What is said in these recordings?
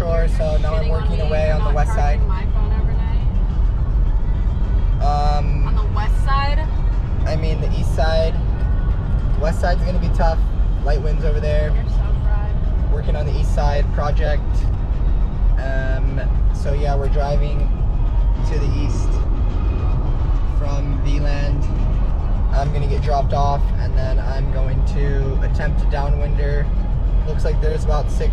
offshore, so now I'm working away on the west side. My phone every night. On the west side? I mean the east side. West side's gonna be tough. Light winds over there. You're so fried. Working on the east side project. So yeah, we're driving to the east from VLAND. I'm gonna get dropped off, and then I'm going to attempt to downwinder. Looks like there's about 6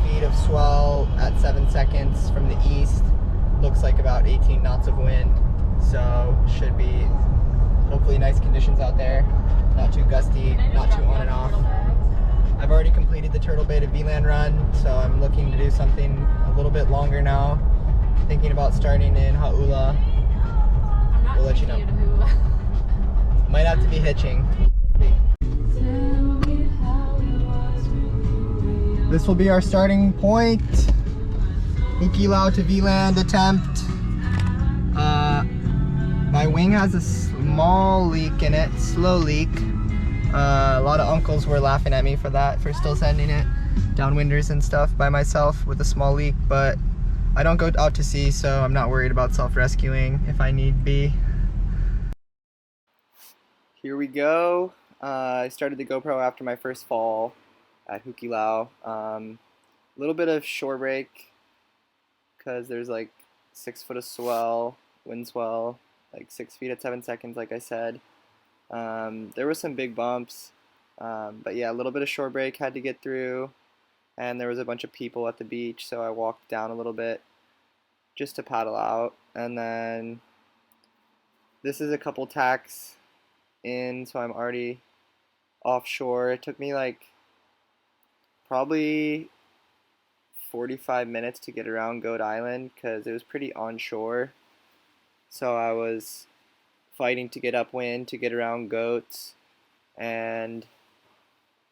feet of swell at 7 seconds from the east. Looks like about 18 knots of wind. So should be hopefully nice conditions out there. Not too gusty, not too on and off. I've already completed the Turtle Bay to VLAN run, so I'm looking to do something a little bit longer now. Thinking about starting in Hauula. We'll let you know. Might have to be hitching. This will be our starting point. Hukilau to VLAND attempt. My wing has a small leak in it, slow leak. A lot of uncles were laughing at me for that, for still sending it downwinders and stuff by myself with a small leak, but I don't go out to sea, so I'm not worried about self-rescuing if I need be. Here we go. I started the GoPro after my first fall at Hukilau. A little bit of shore break because there's like 6 foot of swell, wind swell, like 6 feet at 7 seconds, like I said. There were some big bumps, but yeah, a little bit of shore break had to get through, and there was a bunch of people at the beach, so I walked down a little bit just to paddle out. And then this is a couple tacks in, so I'm already offshore. It took me like probably 45 minutes to get around Goat Island because it was pretty onshore, so I was fighting to get upwind to get around goats, and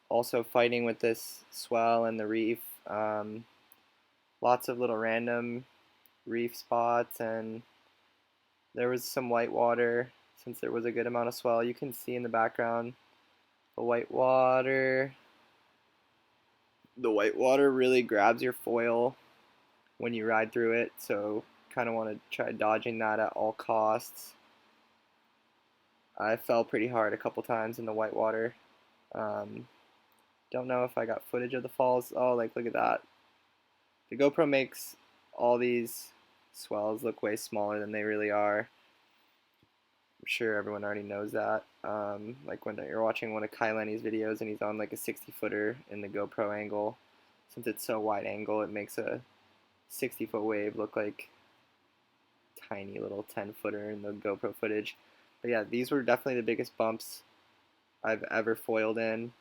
also fighting with this swell and the reef. Lots of little random reef spots, and there was some white water since there was a good amount of swell. You can see in the background the white water. The white water really grabs your foil when you ride through it, so kind of want to try dodging that at all costs. I fell pretty hard a couple times in the white water. Don't know if I got footage of the falls. Oh, like look at that. The GoPro makes all these swells look way smaller than they really are. I'm sure everyone already knows that. Like when you're watching one of Kai Lenny's videos and he's on like a 60-footer in the GoPro angle, since it's so wide angle, it makes a 60-foot wave look like tiny little 10-footer in the GoPro footage. But yeah, these were definitely the biggest bumps I've ever foiled in.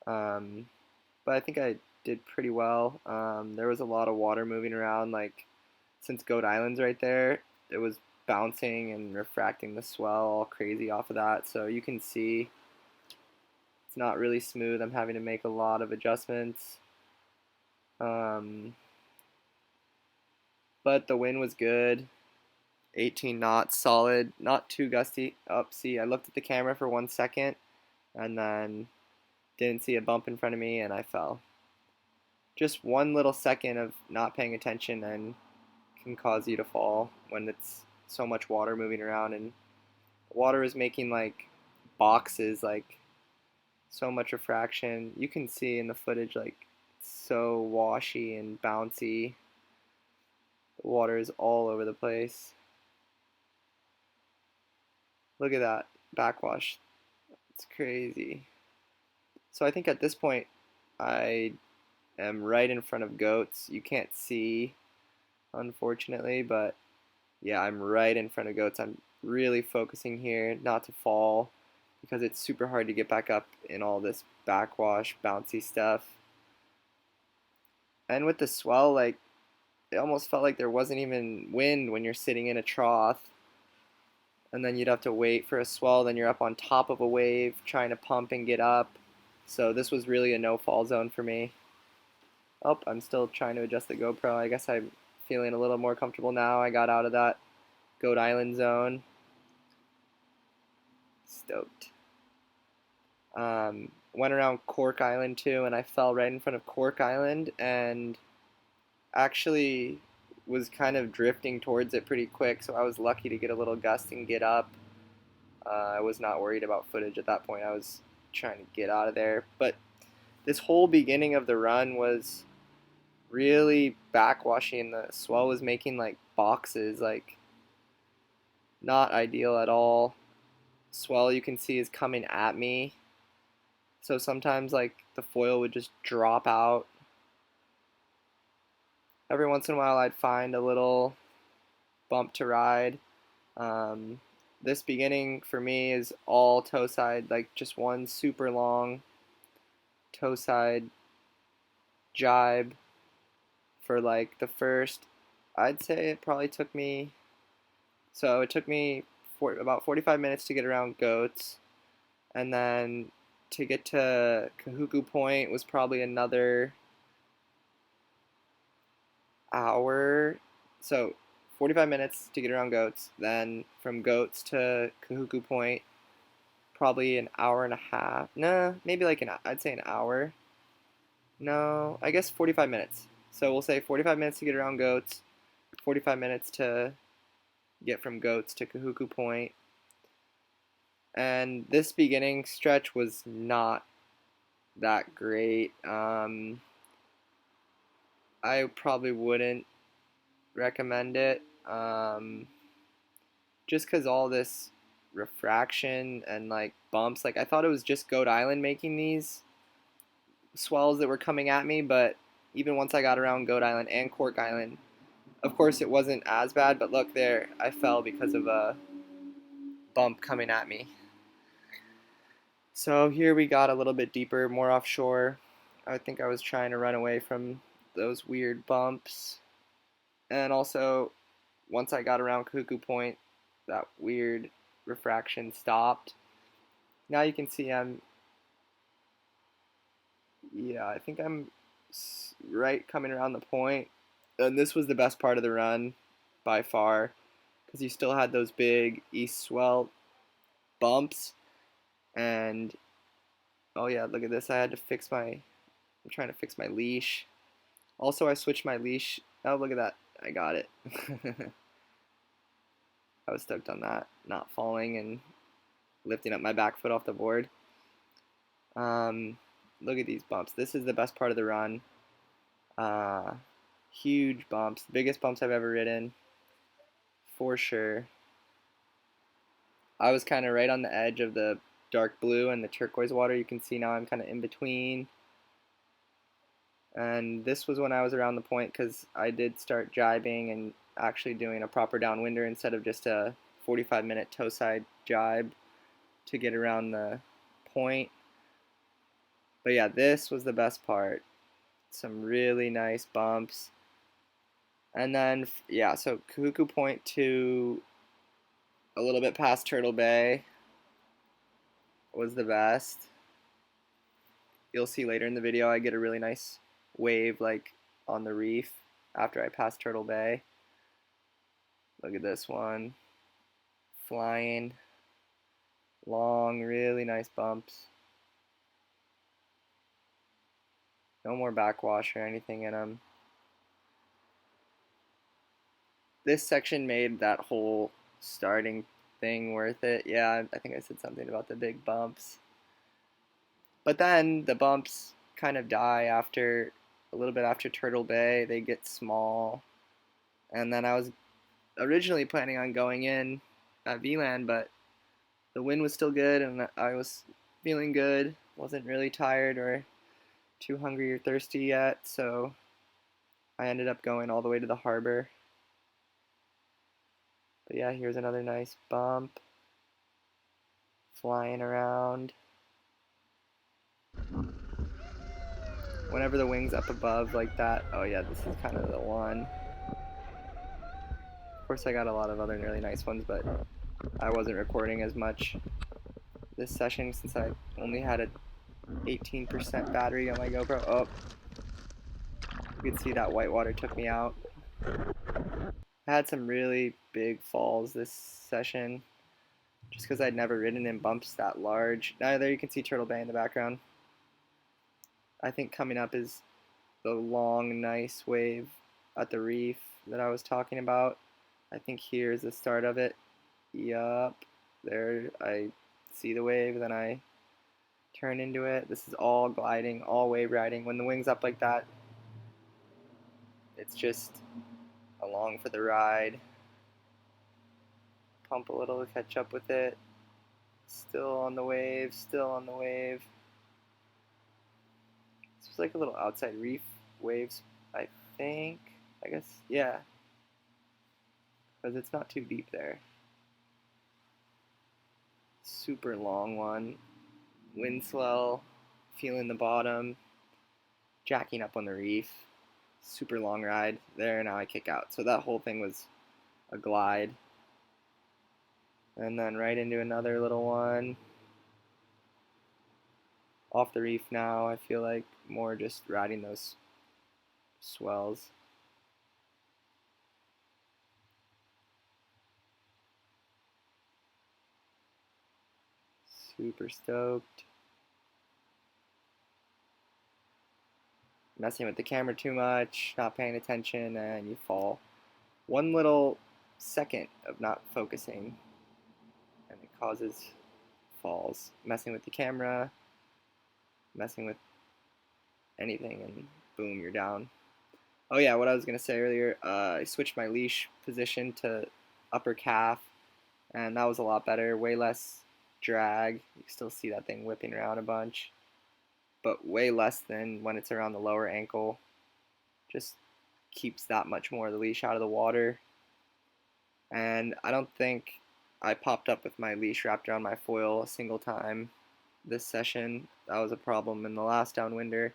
But I think I did pretty well. There was a lot of water moving around, like since Goat Island's right there, it was bouncing and refracting the swell all crazy off of that. So you can see it's not really smooth. I'm having to make a lot of adjustments. But the wind was good. 18 knots solid, not too gusty. Oh, see, I looked at the camera for 1 second and then didn't see a bump in front of me and I fell. Just 1 little second of not paying attention and can cause you to fall when it's so much water moving around, and the water is making like boxes, like so much refraction. You can see in the footage like it's so washy and bouncy. The water is all over the place. Look at that backwash. It's crazy. So I think at this point I am right in front of goats. You can't see, unfortunately, but yeah, I'm right in front of goats. I'm really focusing here not to fall because it's super hard to get back up in all this backwash, bouncy stuff. And with the swell, like, it almost felt like there wasn't even wind when you're sitting in a trough. And then you'd have to wait for a swell, then you're up on top of a wave trying to pump and get up. So this was really a no-fall zone for me. Oh, I'm still trying to adjust the GoPro. I guess I'm feeling a little more comfortable now. I got out of that Goat Island zone. Stoked. Went around Cork Island too, and I fell right in front of Cork Island, and actually was kind of drifting towards it pretty quick, so I was lucky to get a little gust and get up. I was not worried about footage at that point. I was trying to get out of there. But this whole beginning of the run was really backwashy, and the swell was making like boxes, like not ideal at all. Swell you can see is coming at me. So sometimes like the foil would just drop out. Every once in a while I'd find a little bump to ride. This beginning for me is all toe side, like just one super long toe side jibe for like the first, I'd say it probably took me, so it took me about 45 minutes to get around Goats, and then to get to Kahuku Point was probably another hour. So 45 minutes to get around Goats, then from Goats to Kahuku Point, probably an hour and a half. No, maybe like I'd say an hour. No, I guess 45 minutes. So we'll say 45 minutes to get around Goats, 45 minutes to get from Goats to Kahuku Point. And this beginning stretch was not that great. I probably wouldn't recommend it. Just because all this refraction and like bumps, like I thought it was just Goat Island making these swells that were coming at me, but even once I got around Goat Island and Cork Island, of course it wasn't as bad, but look there, I fell because of a bump coming at me. So here we got a little bit deeper, more offshore. I think I was trying to run away from those weird bumps. And also, once I got around Kahuku Point, that weird refraction stopped. Now you can see I think I'm right coming around the point. And this was the best part of the run by far, because you still had those big east swell bumps. And oh yeah, look at this. I'm trying to fix my leash. Also, I switched my leash. Oh, look at that. I got it. I was stoked on that, not falling and lifting up my back foot off the board. Look at these bumps. This is the best part of the run. Huge bumps, the biggest bumps I've ever ridden, for sure. I was kind of right on the edge of the dark blue and the turquoise water. You can see now I'm kind of in between. And this was when I was around the point, because I did start jibing and actually doing a proper downwinder instead of just a 45-minute toe side jibe to get around the point. But yeah, this was the best part. Some really nice bumps. And then, yeah, so Kahuku Point to a little bit past Turtle Bay was the best. You'll see later in the video I get a really nice wave like on the reef after I pass Turtle Bay. Look at this one. Flying. Long, really nice bumps. No more backwash or anything in them. This section made that whole starting thing worth it. Yeah, I think I said something about the big bumps. But then the bumps kind of die after a little bit after Turtle Bay. They get small. And then I was originally planning on going in at VLAN, but the wind was still good and I was feeling good. Wasn't really tired or too hungry or thirsty yet, so I ended up going all the way to the harbor. But yeah, here's another nice bump. Flying around. Whenever the wing's up above like that, oh yeah, this is kind of the one. Of course I got a lot of other really nice ones, but I wasn't recording as much this session since I only had a 18% battery on my GoPro. Oh, you can see that whitewater took me out. I had some really big falls this session, just because I'd never ridden in bumps that large. Now there you can see Turtle Bay in the background. I think coming up is the long, nice wave at the reef that I was talking about. I think here's the start of it. Yup, there I see the wave, then I turn into it. This is all gliding, all wave riding. When the wing's up like that, it's just along for the ride. Pump a little to catch up with it. Still on the wave, still on the wave. This was like a little outside reef waves, I think. I guess, yeah. Because it's not too deep there. Super long one. Wind swell, feeling the bottom, jacking up on the reef. Super long ride. There, now I kick out. So that whole thing was a glide. And then right into another little one. Off the reef now, I feel like more just riding those swells. Super stoked. Messing with the camera too much, not paying attention, and you fall. One little second of not focusing, and it causes falls. Messing with the camera, messing with anything, and boom, you're down. Oh yeah, what I was going to say earlier, I switched my leash position to upper calf, and that was a lot better, way less drag. You can still see that thing whipping around a bunch, but way less than when it's around the lower ankle. Just keeps that much more of the leash out of the water. And I don't think I popped up with my leash wrapped around my foil a single time this session. That was a problem in the last downwinder.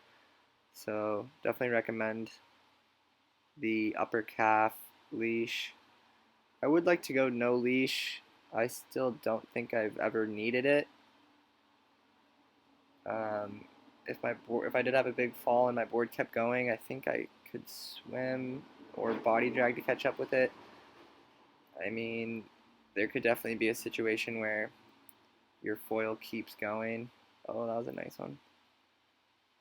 So definitely recommend the upper calf leash. I would like to go no leash. I still don't think I've ever needed it. If I did have a big fall and my board kept going, I think I could swim or body drag to catch up with it. I mean, there could definitely be a situation where your foil keeps going. Oh, that was a nice one.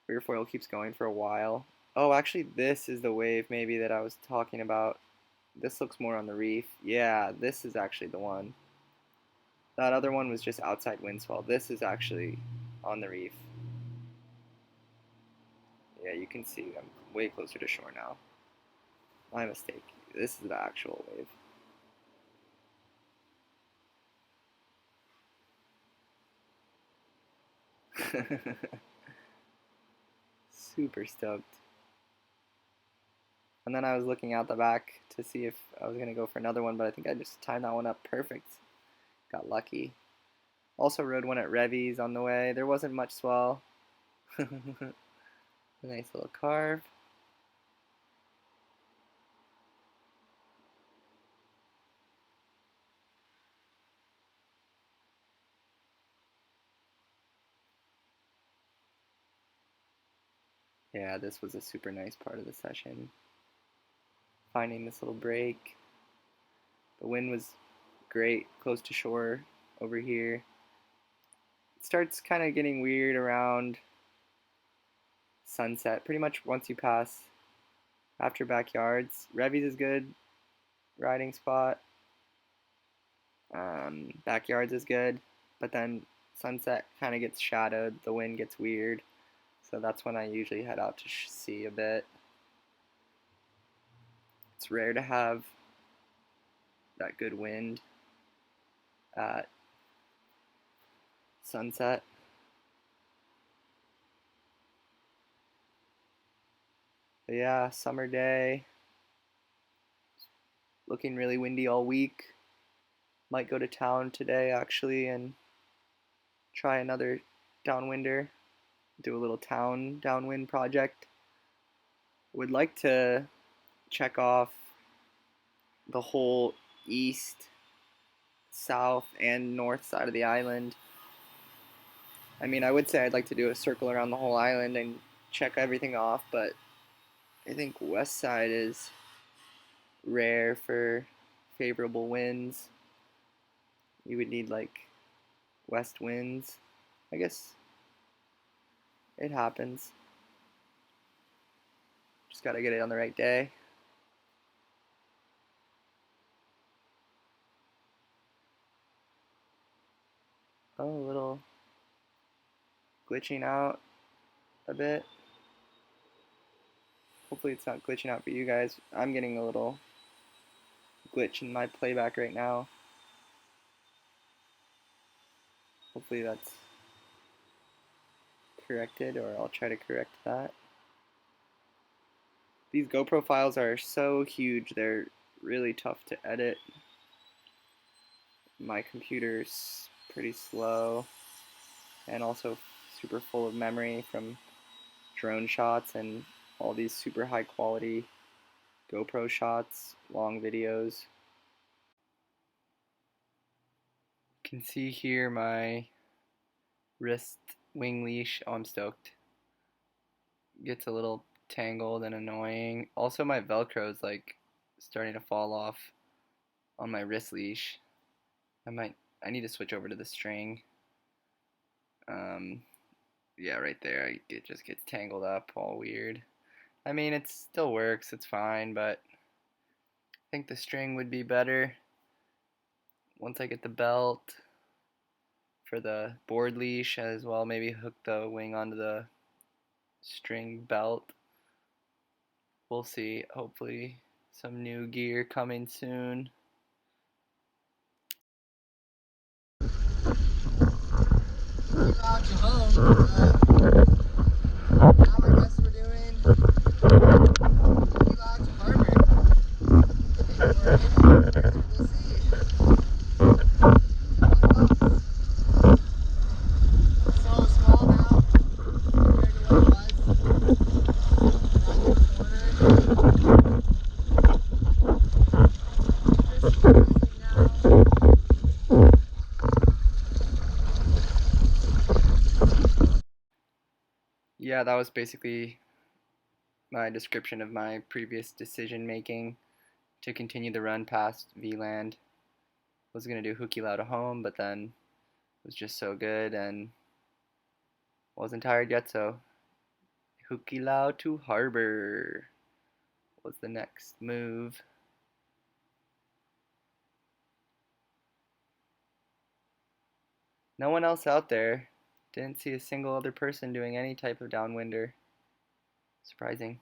Where your foil keeps going for a while. Oh, actually, this is the wave maybe that I was talking about. This looks more on the reef. Yeah, this is actually the one. That other one was just outside wind swell. This is actually on the reef. Yeah, you can see I'm way closer to shore now. My mistake. This is the actual wave. Super stoked. And then I was looking out the back to see if I was going to go for another one, but I think I just timed that one up perfect. Got lucky. Also rode one at Revy's on the way. There wasn't much swell. A nice little carve. Yeah, this was a super nice part of the session. Finding this little break. The wind was great, close to shore over here. It starts kind of getting weird around sunset, pretty much once you pass after backyards. Revy's is good riding spot. Backyards is good, but then sunset kind of gets shadowed, the wind gets weird, so that's when I usually head out to sea a bit. It's rare to have that good wind at sunset. But yeah, summer day, looking really windy all week. Might go to town today actually and try another downwinder, do a little town downwind project. Would like to check off the whole east, south, and north side of the island. I mean, I would say I'd like to do a circle around the whole island and check everything off, but I think west side is rare for favorable winds. You would need like west winds. I guess it happens. Just gotta get it on the right day. a little glitching out a bit. Hopefully it's not glitching out for you guys. I'm getting a little glitch in my playback right now. Hopefully that's corrected, or I'll try to correct that. These GoPro files are so huge, they're really tough to edit. My computer's pretty slow and also super full of memory from drone shots and all these super high quality GoPro shots, long videos. You can see here my wrist wing leash. Oh, I'm stoked. Gets a little tangled and annoying. Also, my Velcro is like starting to fall off on my wrist leash. I need to switch over to the string. Yeah, right there, it just gets tangled up all weird. I mean, it still works, it's fine, but I think the string would be better once I get the belt for the board leash as well. Maybe hook the wing onto the string belt. We'll see. Hopefully some new gear coming soon. Out to home. Now I guess we're doing Hukilau to Harbor. We'll see. So small now compared to what it was. Around the corner. Just cruising now. Yeah, that was basically my description of my previous decision making to continue the run past VLAND. Was going to do Hukilau to home, but then it was just so good and wasn't tired yet, so Hukilau to Harbor was the next move. No one else out there. Didn't see a single other person doing any type of downwinder. Surprising.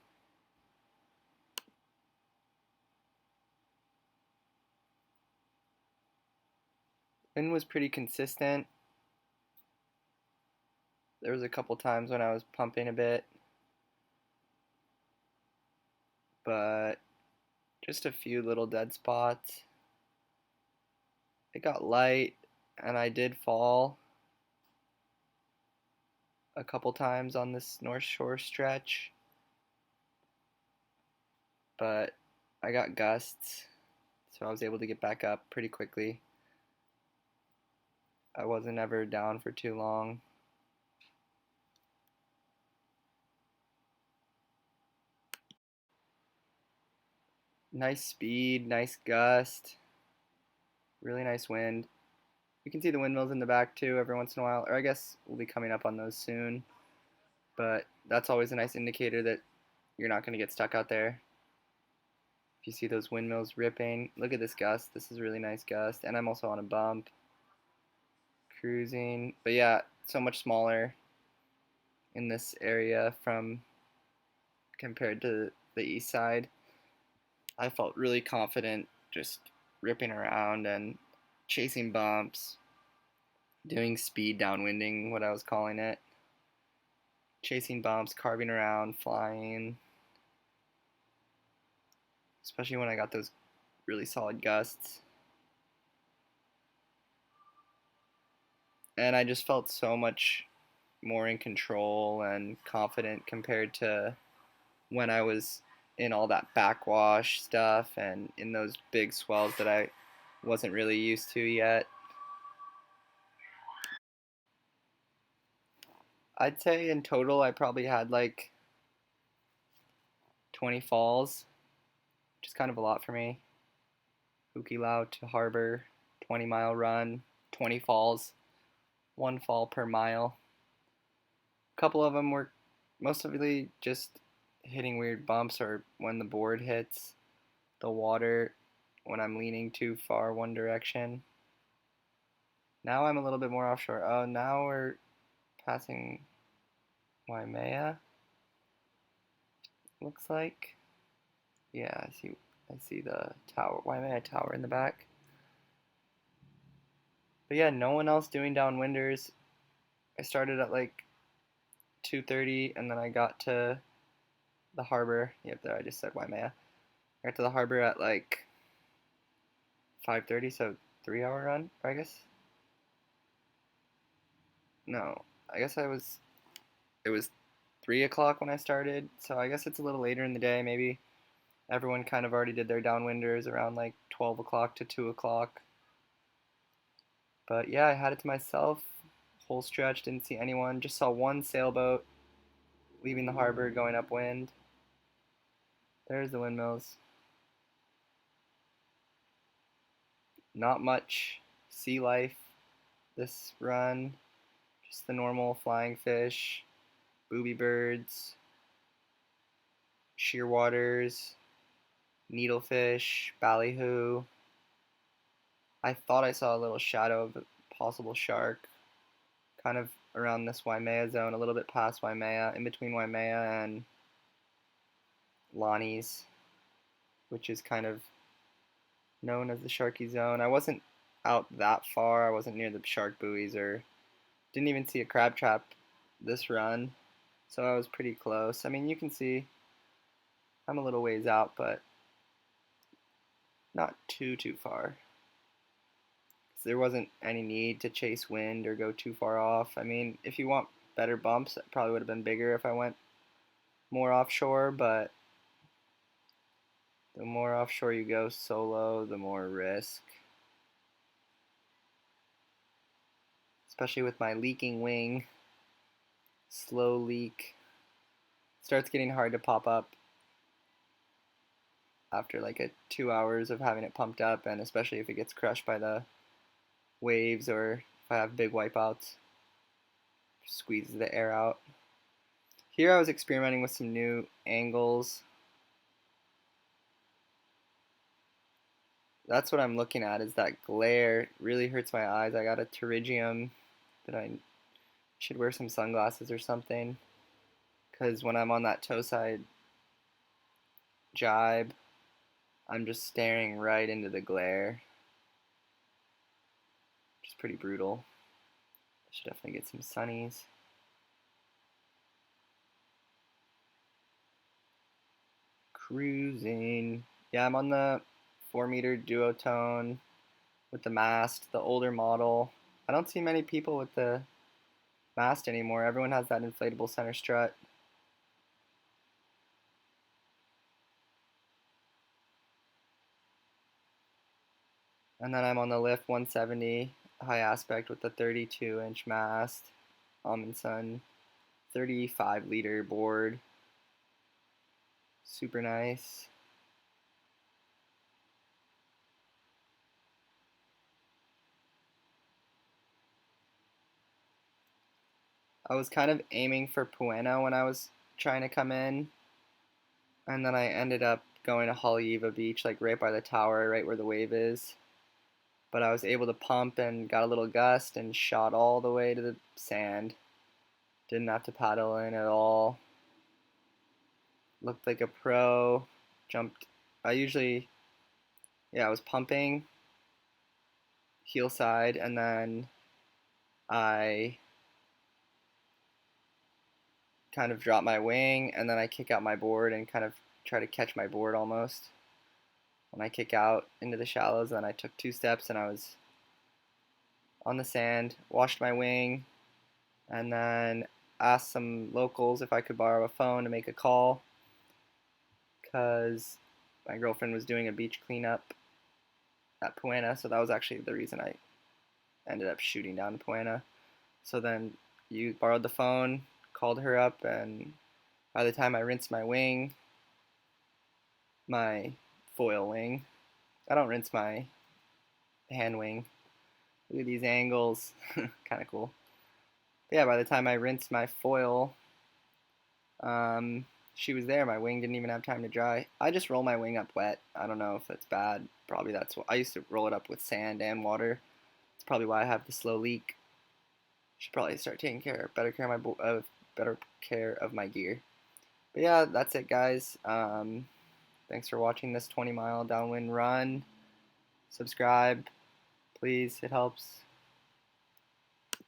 Wind was pretty consistent. There was a couple times when I was pumping a bit, but just a few little dead spots. It got light and I did fall a couple times on this North Shore stretch, but I got gusts, so I was able to get back up pretty quickly. I wasn't ever down for too long. Nice speed, nice gust, really nice wind. You can see the windmills in the back too every once in a while, or I guess we'll be coming up on those soon, but that's always a nice indicator that you're not going to get stuck out there. If you see those windmills ripping, look at this gust. This is a really nice gust, and I'm also on a bump. Cruising, but yeah, so much smaller in this area from compared to the east side. I felt really confident just ripping around and chasing bumps, doing speed downwinding, what I was calling it. Chasing bumps, carving around, flying. Especially when I got those really solid gusts. And I just felt so much more in control and confident compared to when I was in all that backwash stuff and in those big swells that I wasn't really used to yet. I'd say in total I probably had like 20 falls, which is kind of a lot for me. Hukilau to Harbor, 20-mile run, 20 falls, 1 fall per mile. A couple of them were mostly just hitting weird bumps or when the board hits the water when I'm leaning too far one direction. Now I'm a little bit more offshore. Oh, now we're passing Waimea. Looks like. Yeah, I see the tower, Waimea Tower in the back. But yeah, no one else doing downwinders. I started at like 2:30 and then I got to the harbor. Yep, there I just said Waimea. I got to the harbor at like 5:30, so 3 hour run, I guess. No, I guess it was 3 o'clock when I started, so I guess it's a little later in the day. Maybe everyone kind of already did their downwinders around like 12 o'clock to 2 o'clock. But yeah, I had it to myself. Whole stretch, didn't see anyone. Just saw one sailboat leaving the harbor going upwind. There's the windmills. Not much sea life this run. Just the normal flying fish, booby birds, shearwaters, needlefish, ballyhoo. I thought I saw a little shadow of a possible shark kind of around this Waimea zone, a little bit past Waimea, in between Waimea and Lonnie's, which is kind of known as the Sharky Zone. I wasn't out that far. I wasn't near the shark buoys or didn't even see a crab trap this run, so I was pretty close. I mean, you can see I'm a little ways out, but not too far. There wasn't any need to chase wind or go too far off. I mean, if you want better bumps, it probably would have been bigger if I went more offshore, but the more offshore you go solo, the more risk. Especially with my leaking wing. Slow leak. Starts getting hard to pop up after like 2 hours of having it pumped up, and especially if it gets crushed by the waves or if I have big wipeouts. Squeezes the air out. Here I was experimenting with some new angles. That's what I'm looking at, is that glare. It really hurts my eyes. I got a pterygium that I should wear some sunglasses or something, because when I'm on that toe side jibe, I'm just staring right into the glare, which is pretty brutal. I should definitely get some sunnies. Cruising. Yeah, I'm on the 4-meter duotone with the mast, the older model. I don't see many people with the mast anymore. Everyone has that inflatable center strut. And then I'm on the lift 170 high aspect with the 32-inch mast, Amundson 35-liter board. Super nice. I was kind of aiming for Puena when I was trying to come in, and then I ended up going to Haleiwa Beach, like right by the tower, right where the wave is. But I was able to pump and got a little gust and shot all the way to the sand. Didn't have to paddle in at all. Looked like a pro. Jumped. I was pumping heel side, and then I kind of drop my wing, and then I kick out my board and kind of try to catch my board almost. When I kick out into the shallows, then I took 2 steps and I was on the sand, washed my wing, and then asked some locals if I could borrow a phone to make a call, because my girlfriend was doing a beach cleanup at Puena, so that was actually the reason I ended up shooting down Puena. So then you borrowed the phone, called her up, and by the time I rinsed my wing, my foil wing, I don't rinse my hand wing. Look at these angles, kind of cool. But yeah, by the time I rinsed my foil, she was there. My wing didn't even have time to dry. I just roll my wing up wet. I don't know if that's bad. Probably that's what I used to roll it up with sand and water. It's probably why I have the slow leak. Should probably start taking better care of my gear. But yeah, that's it, guys. Thanks for watching this 20-mile downwind run. Subscribe, please. It helps.